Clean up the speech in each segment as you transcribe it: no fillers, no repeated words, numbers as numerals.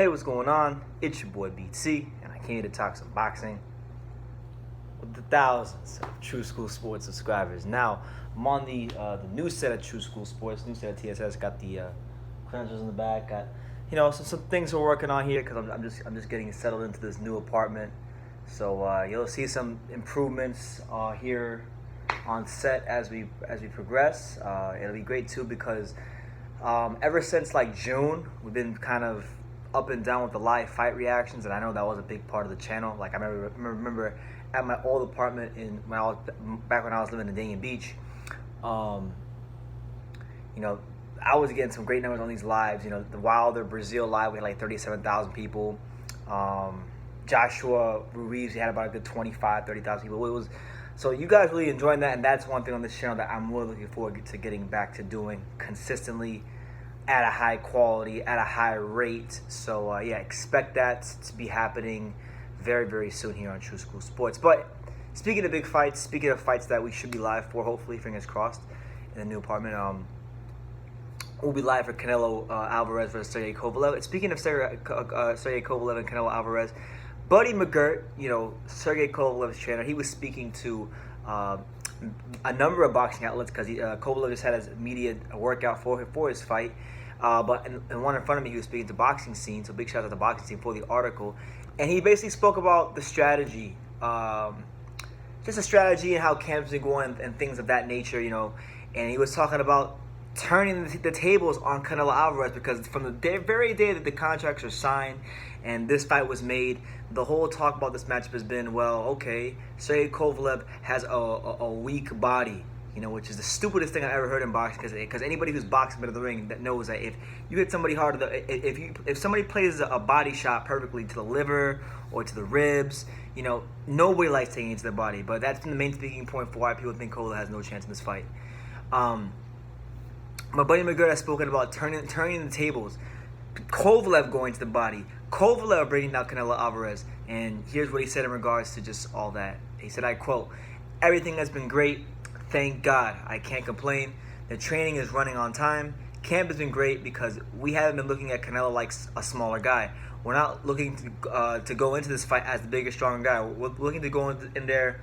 Hey, what's going on? It's your boy BT, and I came here to talk some boxing with the thousands of True School Sports subscribers. Now, I'm on the new set of True School Sports, new set of TSS. Got the credentials in the back. Got some things we're working on here because I'm just getting settled into this new apartment. So you'll see some improvements here on set as we progress. It'll be great too because ever since like June, we've been kind of up and down with the live fight reactions, and I know that was a big part of the channel. Like I remember at my old apartment back when I was living in Dania Beach, I was getting some great numbers on these lives. The Wilder Brazil live, we had like 37,000 people. Joshua Ruiz, we had about a good 30,000 people. So you guys really enjoying that, and that's one thing on this channel that I'm really looking forward to getting back to doing consistently at a high quality, at a high rate. So expect that to be happening very, very soon here on True School Sports. But speaking of big fights, speaking of fights that we should be live for, hopefully, fingers crossed, in the new apartment, we'll be live for Canelo Alvarez versus Sergey Kovalev. And speaking of Sergey Kovalev and Canelo Alvarez, Buddy McGirt, Sergey Kovalev's trainer, he was speaking to a number of boxing outlets because Kovalev just had his media workout for his fight. But in one in front of me, he was speaking to Boxing Scene, so big shout out to the Boxing Scene for the article. And he basically spoke about the strategy, just a strategy and how camps are going and things of that nature, And he was talking about turning the tables on Canelo Alvarez because from the very day that the contracts are signed and this fight was made, the whole talk about this matchup has been, well, okay, Sergey Kovalev has a weak body, which is the stupidest thing I ever heard in boxing because anybody who's boxing been in the ring that knows that if you hit somebody hard, if somebody plays a body shot perfectly to the liver or to the ribs, nobody likes taking it to their body. But that's been the main speaking point for why people think Kovalev has no chance in this fight. My buddy McGirt has spoken about turning the tables. Kovalev going to the body. Kovalev bringing down Canelo Alvarez. And here's what he said in regards to just all that. He said, I quote, "Everything has been great. Thank God. I can't complain. The training is running on time. Camp has been great because we haven't been looking at Canelo like a smaller guy. We're not looking to go into this fight as the bigger, stronger guy. We're looking to go in there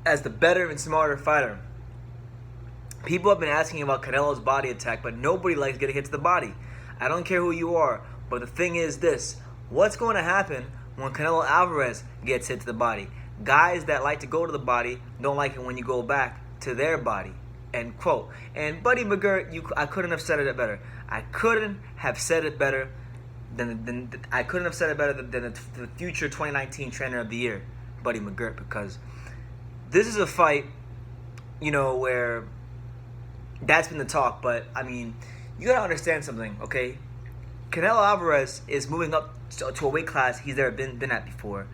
as the better and smarter fighter. People have been asking about Canelo's body attack, but nobody likes getting hit to the body. I don't care who you are, but the thing is this. What's going to happen when Canelo Alvarez gets hit to the body? Guys that like to go to the body don't like it when you go back to their body." End quote. And Buddy McGirt, I couldn't have said it better. I couldn't have said it better than the future 2019 Trainer of the Year, Buddy McGirt, because this is a fight, where that's been the talk, but I mean, you gotta understand something, okay? Canelo Alvarez is moving up to a weight class he's never been at before,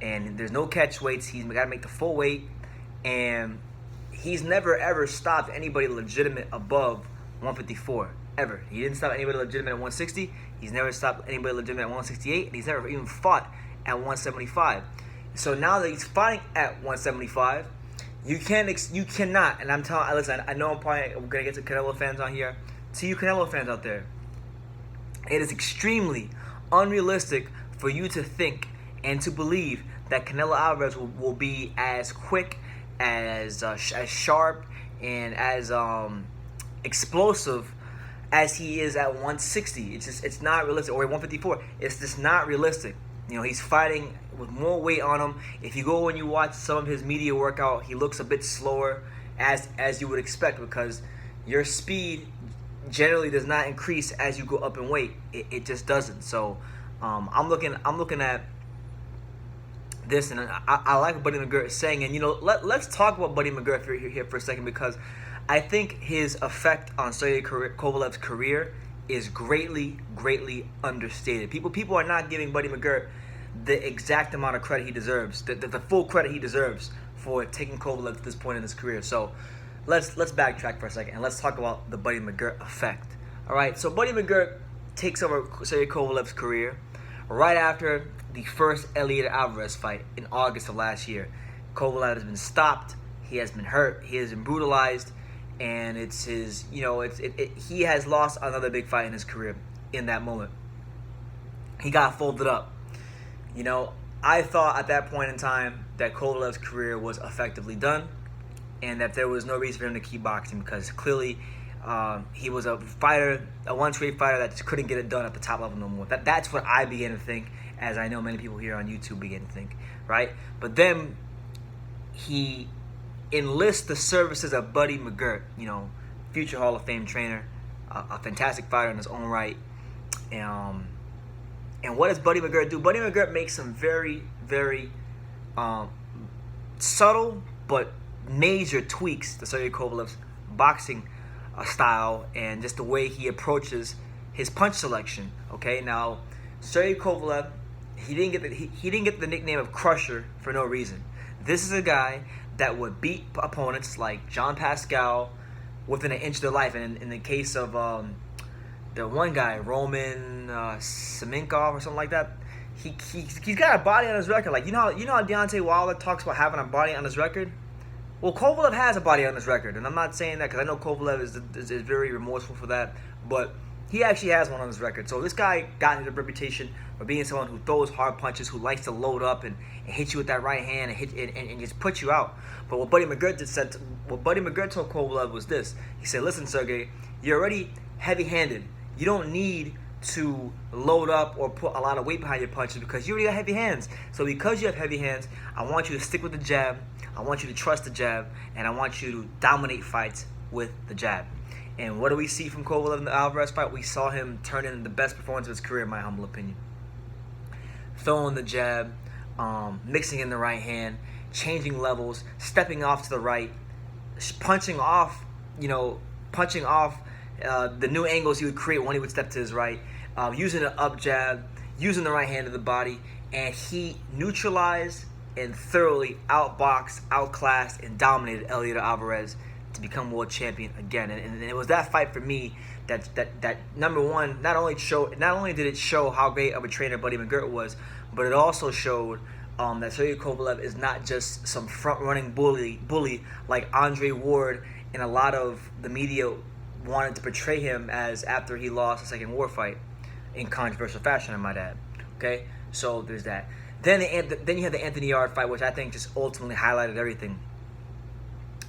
and there's no catch weights. He's got to make the full weight, and he's never ever stopped anybody legitimate above 154 ever. He didn't stop anybody legitimate at 160. He's never stopped anybody legitimate at 168, and he's never even fought at 175. So now that he's fighting at 175. You cannot, and listen, I know I'm probably going to get some Canelo fans on here. To you Canelo fans out there, it is extremely unrealistic for you to think and to believe that Canelo Alvarez will be as quick, as sharp, and as explosive as he is at 160. It's not realistic, or 154. It's just not realistic. He's fighting with more weight on him. If you go and you watch some of his media workout, he looks a bit slower, as you would expect, because your speed generally does not increase as you go up in weight. It just doesn't. So I'm looking at this, and I like what Buddy McGirt is saying. And let's talk about Buddy McGirt here for a second, because I think his effect on Sergey Kovalev's career is greatly, greatly understated. People are not giving Buddy McGirt the exact amount of credit he deserves, the full credit he deserves for taking Kovalev to this point in his career. So let's backtrack for a second and let's talk about the Buddy McGirt effect. All right, so Buddy McGirt takes over Sergey Kovalev's career right after the first Elliot Alvarez fight in August of last year. Kovalev has been stopped. He has been hurt. He has been brutalized. And it's his, he has lost another big fight in his career in that moment. he got folded up. You know, I thought at that point in time that Kovalev's career was effectively done, and that there was no reason for him to keep boxing because clearly he was a fighter, a one-trade fighter that just couldn't get it done at the top level no more. That's what I began to think, as I know many people here on YouTube began to think, right? But then he enlists the services of Buddy McGirt, you know, future Hall of Fame trainer, a fantastic fighter in his own right. And what does Buddy McGirt do? Buddy McGirt makes some very, very subtle but major tweaks to Sergey Kovalev's boxing style and just the way he approaches his punch selection. Okay, now Sergey Kovalev, he didn't get the nickname of Crusher for no reason. This is a guy that would beat opponents like John Pascal within an inch of their life. And in the case of the one guy, Roman Saminkov or something like that, he's got a body on his record. Like you know how Deontay Wilder talks about having a body on his record. Well, Kovalev has a body on his record, and I'm not saying that because I know Kovalev is very remorseful for that, but he actually has one on his record. So this guy got into the reputation of being someone who throws hard punches, who likes to load up and hit you with that right hand and just put you out. But what Buddy McGirt told Kovalev was this. He said, "Listen, Sergey, you're already heavy-handed. You don't need to load up or put a lot of weight behind your punches because you already got heavy hands. So because you have heavy hands, I want you to stick with the jab. I want you to trust the jab, and I want you to dominate fights with the jab." And what do we see from Kovalev in the Alvarez fight? We saw him turn in the best performance of his career, in my humble opinion. Throwing the jab, mixing in the right hand, changing levels, stepping off to the right, punching off the new angles he would create when he would step to his right, using an up jab, using the right hand of the body, and he neutralized and thoroughly outboxed, outclassed, and dominated Elliot Alvarez to become world champion again. And it was that fight for me that number one, not only did it show how great of a trainer Buddy McGirt was, but it also showed that Sergey Kovalev is not just some front-running bully like Andre Ward and a lot of the media wanted to portray him as after he lost the second war fight in controversial fashion, I might add. Okay, so there's that. Then you have the Anthony Yarde fight, which I think just ultimately highlighted everything.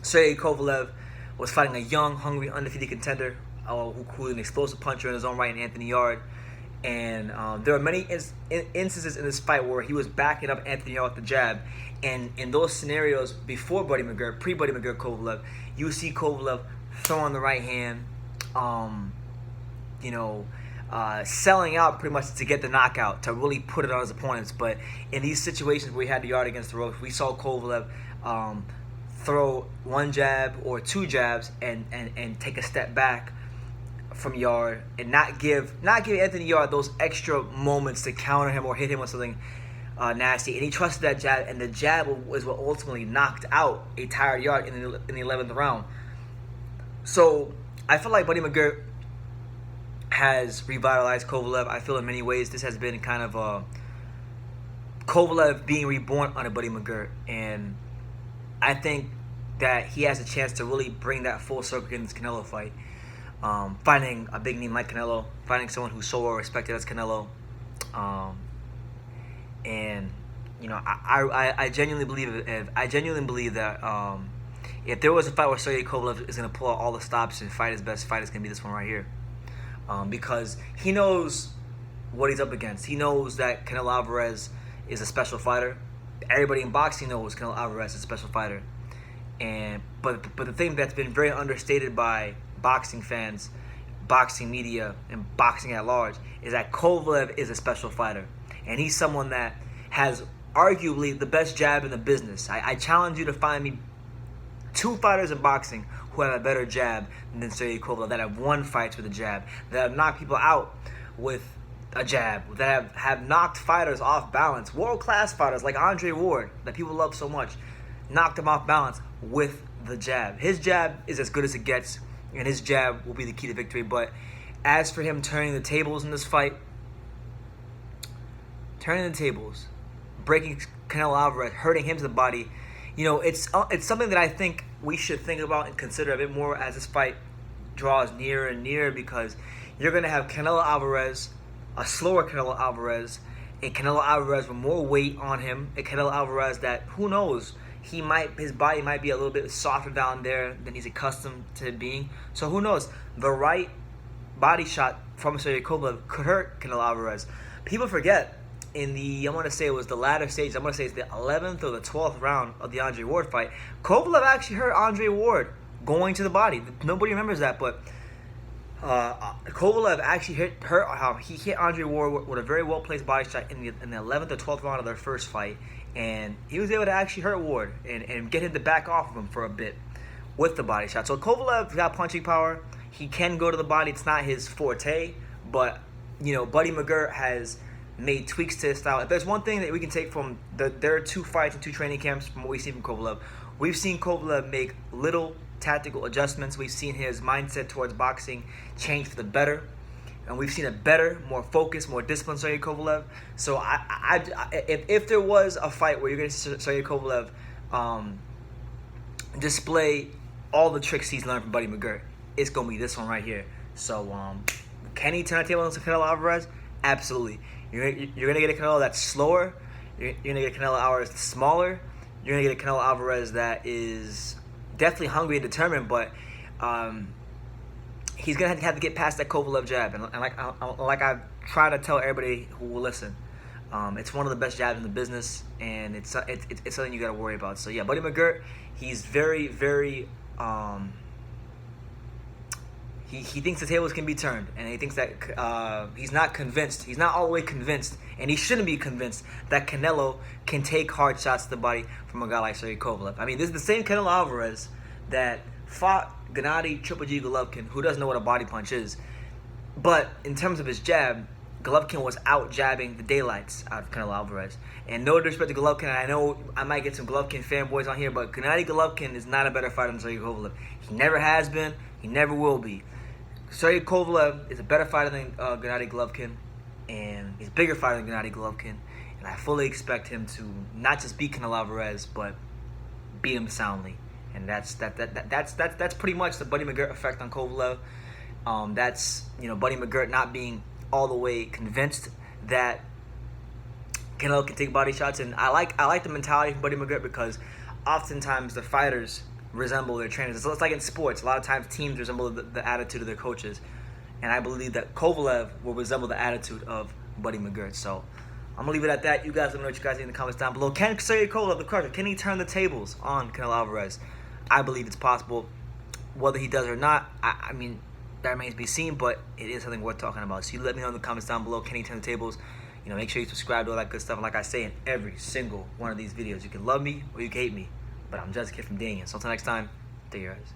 Sergey Kovalev was fighting a young, hungry, undefeated contender who was an explosive puncher in his own right in Anthony Yarde. And there were many instances in this fight where he was backing up Anthony Yarde with the jab. And in those scenarios before Buddy McGirt, pre-Buddy McGirt Kovalev, you see Kovalev throwing the right hand, selling out pretty much to get the knockout, to really put it on his opponents. But in these situations where we had the Yarde against the ropes, we saw Kovalev throw one jab or two jabs and take a step back from Yarde and not give Anthony Yarde those extra moments to counter him or hit him with something nasty. And he trusted that jab, and the jab was what ultimately knocked out a tired Yarde in the 11th round. So I feel like Buddy McGirt has revitalized Kovalev. I feel in many ways this has been kind of Kovalev being reborn under Buddy McGirt, and I think that he has a chance to really bring that full circle in this Canelo fight. Fighting a big name like Canelo, fighting someone who's so well respected as Canelo, and you know, I genuinely believe that if there was a fight where Sergey Kovalev is going to pull out all the stops and fight his best fight, it's going to be this one right here, because he knows what he's up against. He knows that Canelo Alvarez is a special fighter. Everybody in boxing knows Canelo Alvarez is a special fighter, but the thing that's been very understated by boxing fans, boxing media, and boxing at large is that Kovalev is a special fighter, and he's someone that has arguably the best jab in the business. I challenge you to find me two fighters in boxing who have a better jab than Sergey Kovalev, that have won fights with a jab, that have knocked people out with a jab, that have knocked fighters off balance, world-class fighters like Andre Ward, that people love so much, knocked them off balance with the jab. His jab is as good as it gets, and his jab will be the key to victory. But as for him turning the tables in this fight, breaking Canelo Alvarez, hurting him to the body, you know, it's something that I think we should think about and consider a bit more as this fight draws nearer and nearer, because you're going to have Canelo Alvarez a slower Canelo Alvarez, a Canelo Alvarez with more weight on him, a Canelo Alvarez that, who knows, his body might be a little bit softer down there than he's accustomed to being. So who knows? The right body shot from Sergey Kovalev could hurt Canelo Alvarez. People forget, in the, I want to say it was the latter stage, I want to say it's the 11th or the 12th round of the Andre Ward fight, Kovalev actually hurt Andre Ward going to the body. Nobody remembers that, but Kovalev actually hit Andre Ward with a very well-placed body shot in the 11th or 12th round of their first fight, and he was able to actually hurt Ward and get him to back off of him for a bit with the body shot. So Kovalev's got punching power. He can go to the body. It's not his forte, but Buddy McGirt has made tweaks to his style. If there's one thing that we can take from their 2 fights and 2 training camps from what we've seen from Kovalev, we've seen Kovalev make little tactical adjustments. We've seen his mindset towards boxing change for the better, and we've seen a better, more focused, more disciplined Sergey Kovalev. So if there was a fight where you're going to see Sergey Kovalev display all the tricks he's learned from Buddy McGirt, it's going to be this one right here. So can he turn the table on Canelo Alvarez? Absolutely. You're going to get a Canelo that's slower. You're going to get a Canelo Alvarez that's smaller. You're going to get a Canelo Alvarez that is definitely hungry and determined, but he's going to have to get past that Kovalev jab. And like I try to tell everybody who will listen, it's one of the best jabs in the business, and it's something you got to worry about. So yeah, Buddy McGirt, he's very, very he thinks the tables can be turned, and he thinks that he's not convinced. He's not all the way convinced, and he shouldn't be convinced that Canelo can take hard shots to the body from a guy like Sergey Kovalev. I mean, this is the same Canelo Alvarez that fought Gennady Triple G Golovkin, who doesn't know what a body punch is. But in terms of his jab, Golovkin was out jabbing the daylights out of Canelo Alvarez. And no disrespect to Golovkin, I know I might get some Golovkin fanboys on here, but Gennady Golovkin is not a better fighter than Sergey Kovalev. He never has been. He never will be. Sergey Kovalev is a better fighter than Gennady Golovkin, and he's a bigger fighter than Gennady Golovkin. And I fully expect him to not just beat Canelo Alvarez, but beat him soundly. And that's pretty much the Buddy McGirt effect on Kovalev. That's Buddy McGirt not being all the way convinced that Canelo can take body shots, and I like the mentality of Buddy McGirt, because oftentimes the fighters resemble their trainers. It's like in sports, a lot of times teams resemble the attitude of their coaches, and I believe that Kovalev will resemble the attitude of Buddy McGirt. So I'm gonna leave it at that. You guys let me know what you guys think in the comments down below. Can Sergey Kovalev, the question, can he turn the tables on Canelo Alvarez? I believe it's possible. Whether he does or not, I mean, that remains to be seen, but it is something worth talking about. So you let me know in the comments down below. Can he turn the tables? Make sure you subscribe to all that good stuff. And like I say in every single one of these videos, you can love me or you can hate me, but I'm just a kid from Daniel. So until next time, take care, guys.